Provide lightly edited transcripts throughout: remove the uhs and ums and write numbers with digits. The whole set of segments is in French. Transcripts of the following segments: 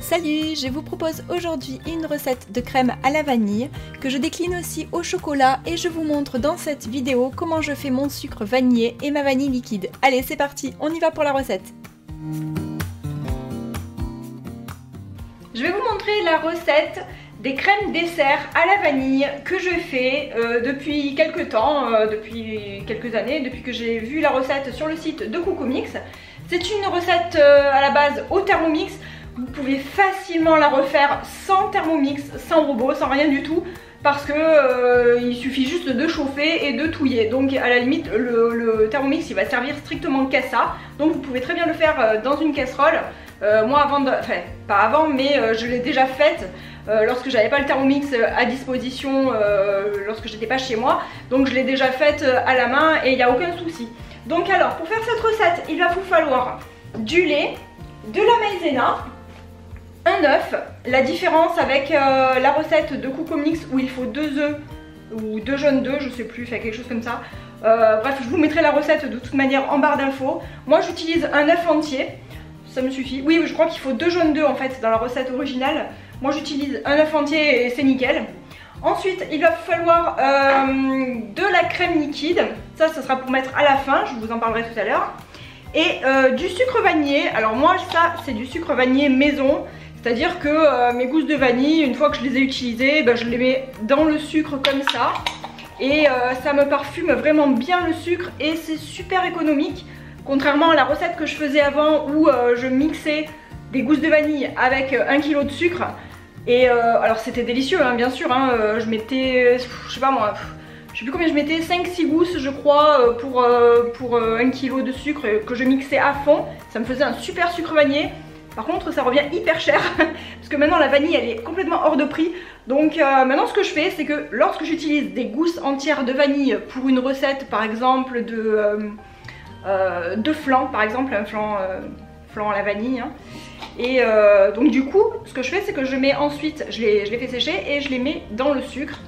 Salut, je vous propose aujourd'hui une recette de crème à la vanille que je décline aussi au chocolat et je vous montre dans cette vidéo comment je fais mon sucre vanillé et ma vanille liquide. Allez, c'est parti, on y va pour la recette. Je vais vous montrer la recette des crèmes dessert à la vanille que je fais depuis quelques temps, depuis quelques années, depuis que j'ai vu la recette sur le site de Coucomix. C'est une recette à la base au Thermomix. Vous pouvez facilement la refaire sans Thermomix, sans robot, sans rien du tout, parce que il suffit juste de chauffer et de touiller. Donc à la limite le Thermomix il va servir strictement qu'à ça. Donc vous pouvez très bien le faire dans une casserole. Moi avant, enfin pas avant, mais je l'ai déjà faite lorsque j'avais pas le Thermomix à disposition, lorsque j'étais pas chez moi. Donc je l'ai déjà faite à la main et il n'y a aucun souci. Donc alors pour faire cette recette il va vous falloir du lait, de la maïzena, un œuf. La différence avec la recette de Coucomix où il faut 2 œufs ou 2 jaunes d'œufs, je sais plus, enfin quelque chose comme ça. Bref, je vous mettrai la recette de toute manière en barre d'infos. Moi j'utilise un œuf entier, ça me suffit. Oui, je crois qu'il faut 2 jaunes d'œufs en fait dans la recette originale. Moi j'utilise un œuf entier et c'est nickel. Ensuite il va vous falloir de la crème liquide, ça sera pour mettre à la fin, je vous en parlerai tout à l'heure. Et du sucre vanillé. Alors moi ça c'est du sucre vanillé maison. C'est-à-dire que mes gousses de vanille, une fois que je les ai utilisées, je les mets dans le sucre comme ça. Et ça me parfume vraiment bien le sucre et c'est super économique. Contrairement à la recette que je faisais avant où je mixais des gousses de vanille avec 1 kg de sucre. Et alors c'était délicieux hein, bien sûr, hein, je mettais, je sais pas moi, je sais plus combien je mettais, 5-6 gousses je crois pour 1 kg de sucre que je mixais à fond. Ça me faisait un super sucre vanillé. Par contre ça revient hyper cher parce que maintenant la vanille elle est complètement hors de prix. Donc maintenant ce que je fais c'est que lorsque j'utilise des gousses entières de vanille pour une recette par exemple de flan, par exemple un flan à la vanille hein. Et donc du coup ce que je fais c'est que je mets ensuite, je les fais sécher et je les mets dans le sucre.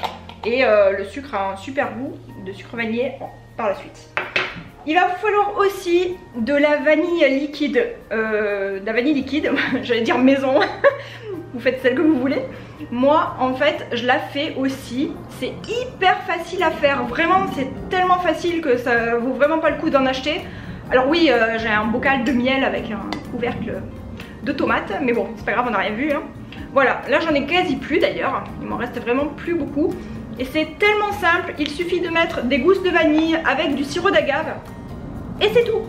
Et le sucre a un super goût de sucre vanillé par la suite. Il va vous falloir aussi de la vanille liquide, j'allais dire maison, vous faites celle que vous voulez. Moi en fait je la fais aussi, c'est hyper facile à faire, vraiment c'est tellement facile que ça vaut vraiment pas le coup d'en acheter. Alors oui j'ai un bocal de miel avec un couvercle de tomates, mais bon c'est pas grave on n'a rien vu hein. Voilà, là j'en ai quasi plus d'ailleurs, il m'en reste vraiment plus beaucoup. Et c'est tellement simple, il suffit de mettre des gousses de vanille avec du sirop d'agave. Et c'est tout.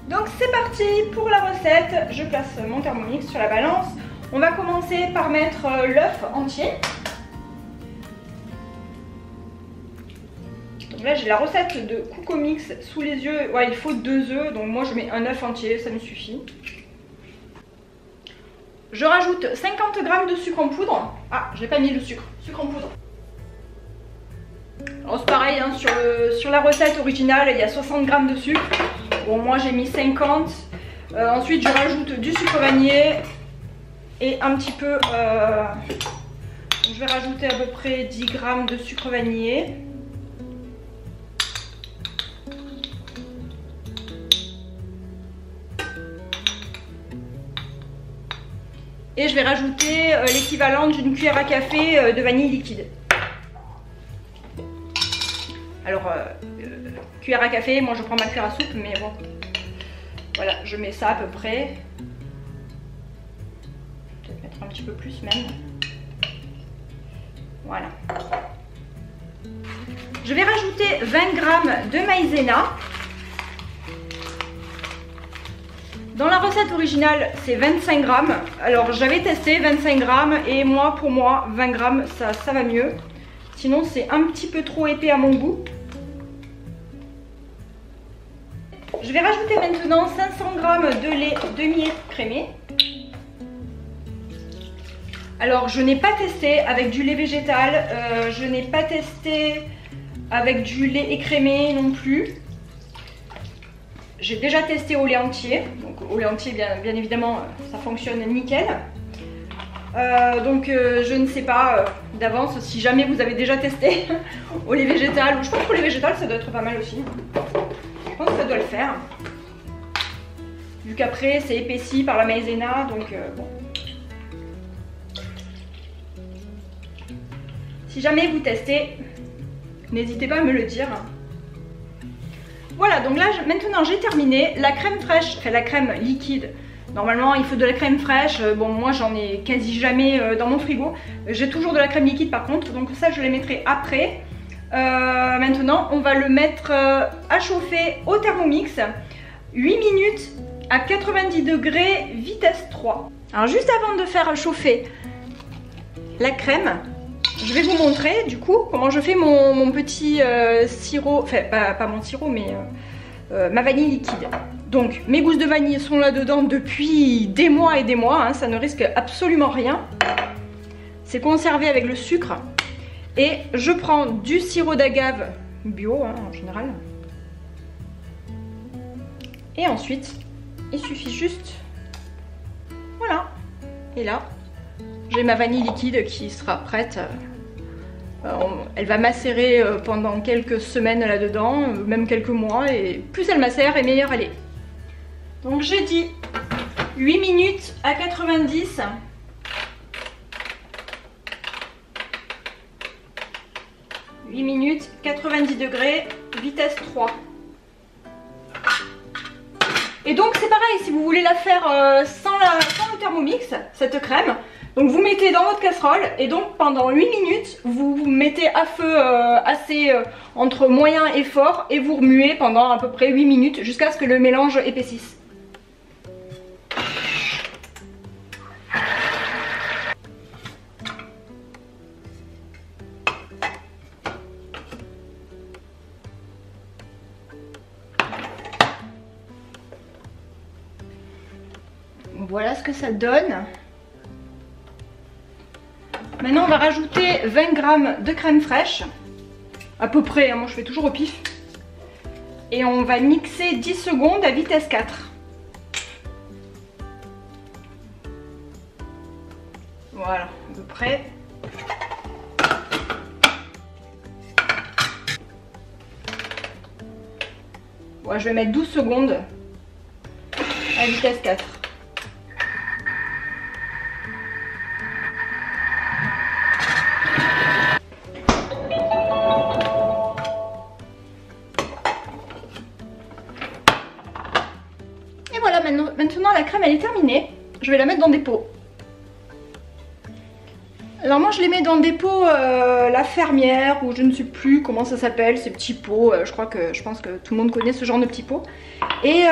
Donc c'est parti pour la recette. Je place mon Thermomix sur la balance. On va commencer par mettre l'œuf entier. Donc là j'ai la recette de Coucomix sous les yeux. Ouais, il faut 2 œufs, donc moi je mets un œuf entier, ça me suffit. Je rajoute 50 g de sucre en poudre. Ah, j'ai pas mis le sucre en poudre. Alors c'est pareil, hein, sur la recette originale il y a 60 g de sucre. Bon moi j'ai mis 50. Ensuite je rajoute du sucre vanillé et un petit peu... je vais rajouter à peu près 10 g de sucre vanillé. Et je vais rajouter l'équivalent d'une cuillère à café de vanille liquide. Alors, cuillère à café, moi je prends ma cuillère à soupe, mais bon, voilà, je mets ça à peu près. Peut-être mettre un petit peu plus même. Voilà. Je vais rajouter 20 g de maïzena. Dans la recette originale, c'est 25 g. Alors, j'avais testé 25 g et moi, pour moi, 20 g, ça va mieux. Sinon, c'est un petit peu trop épais à mon goût. Je vais rajouter maintenant 500 g de lait demi-écrémé. Alors je n'ai pas testé avec du lait végétal, je n'ai pas testé avec du lait écrémé non plus. J'ai déjà testé au lait entier, donc au lait entier bien évidemment ça fonctionne nickel. Donc je ne sais pas d'avance si jamais vous avez déjà testé au lait végétal, ou je pense qu'au lait végétal ça doit être pas mal aussi. Je pense que ça doit le faire. Vu qu'après c'est épaissi par la maïzena, donc bon, Si jamais vous testez, n'hésitez pas à me le dire. Voilà, donc là maintenant j'ai terminé. La crème fraîche, enfin la crème liquide, normalement il faut de la crème fraîche. Bon, moi j'en ai quasi jamais dans mon frigo. J'ai toujours de la crème liquide par contre, donc ça je les mettrai après. Maintenant on va le mettre à chauffer au Thermomix 8 minutes à 90 degrés vitesse 3. Alors juste avant de faire chauffer la crème, je vais vous montrer du coup comment je fais mon petit sirop, enfin pas mon sirop mais ma vanille liquide. Donc mes gousses de vanille sont là dedans depuis des mois et des mois, hein, ça ne risque absolument rien. C'est conservé avec le sucre. Et je prends du sirop d'agave bio hein, en général. Et ensuite, il suffit juste, voilà. Et là, j'ai ma vanille liquide qui sera prête. Elle va macérer pendant quelques semaines là-dedans, même quelques mois. Et plus elle macère, et meilleure elle est. Donc j'ai dit 8 minutes à 90. 8 minutes, 90 degrés, vitesse 3. Et donc c'est pareil, si vous voulez la faire sans le Thermomix, cette crème, donc vous mettez dans votre casserole et donc pendant 8 minutes, vous mettez à feu assez entre moyen et fort et vous remuez pendant à peu près 8 minutes jusqu'à ce que le mélange épaississe. Voilà ce que ça donne. Maintenant on va rajouter 20 g de crème fraîche. À peu près, hein, moi je fais toujours au pif. Et on va mixer 10 secondes à vitesse 4. Voilà, à peu près. Ouais, je vais mettre 12 secondes à vitesse 4. Et voilà, maintenant la crème elle est terminée. Je vais la mettre dans des pots. Alors moi je les mets dans des pots la fermière ou je ne sais plus comment ça s'appelle, ces petits pots, je pense que tout le monde connaît ce genre de petits pots. Et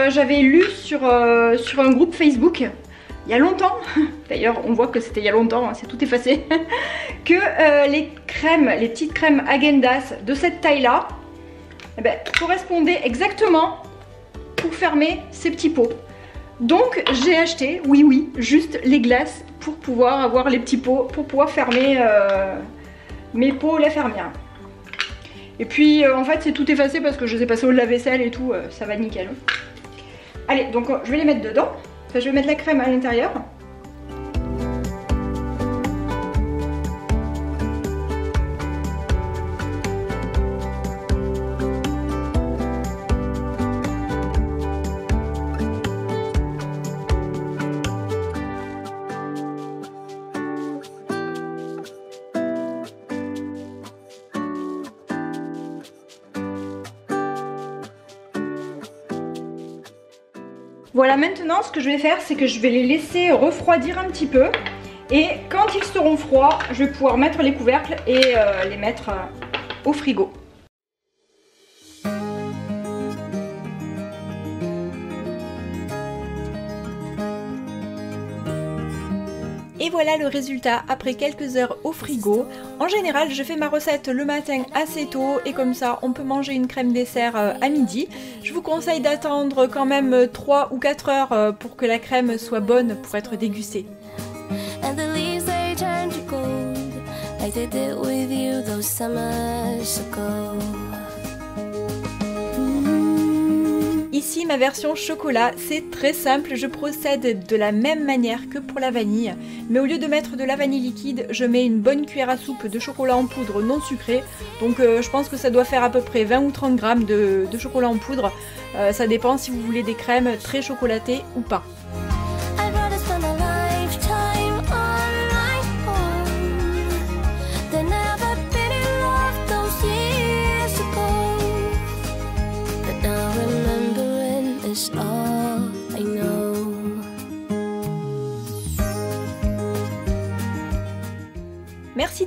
j'avais lu sur un groupe Facebook, il y a longtemps, d'ailleurs on voit que c'était il y a longtemps, hein, c'est tout effacé, que les petites crèmes Häagen-Dazs de cette taille là, eh ben, correspondaient exactement pour fermer ces petits pots. Donc j'ai acheté, oui, juste les glaces pour pouvoir avoir les petits pots, pour pouvoir fermer mes pots la fermière. Et puis en fait c'est tout effacé parce que je les ai passés au lave-vaisselle et tout, ça va nickel. Allez, donc je vais les mettre dedans, enfin, je vais mettre la crème à l'intérieur. Voilà, maintenant ce que je vais faire, c'est que je vais les laisser refroidir un petit peu. Et quand ils seront froids, je vais pouvoir mettre les couvercles et les mettre au frigo. Et voilà le résultat après quelques heures au frigo. En général, je fais ma recette le matin assez tôt et comme ça, on peut manger une crème dessert à midi. Je vous conseille d'attendre quand même 3 ou 4 heures pour que la crème soit bonne pour être dégustée. Ici ma version chocolat, c'est très simple, je procède de la même manière que pour la vanille, mais au lieu de mettre de la vanille liquide, je mets une bonne cuillère à soupe de chocolat en poudre non sucré, donc je pense que ça doit faire à peu près 20 ou 30 grammes de chocolat en poudre, ça dépend si vous voulez des crèmes très chocolatées ou pas.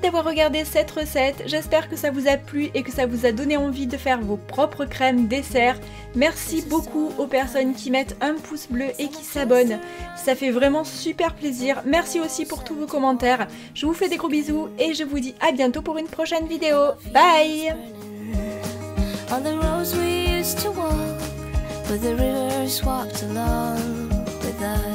d'avoir regardé cette recette, j'espère que ça vous a plu et que ça vous a donné envie de faire vos propres crèmes dessert. Merci beaucoup aux personnes qui mettent un pouce bleu et qui s'abonnent, ça fait vraiment super plaisir. Merci aussi pour tous vos commentaires, je vous fais des gros bisous et je vous dis à bientôt pour une prochaine vidéo. Bye! On the roads we used to walk, but the rivers walked along with us.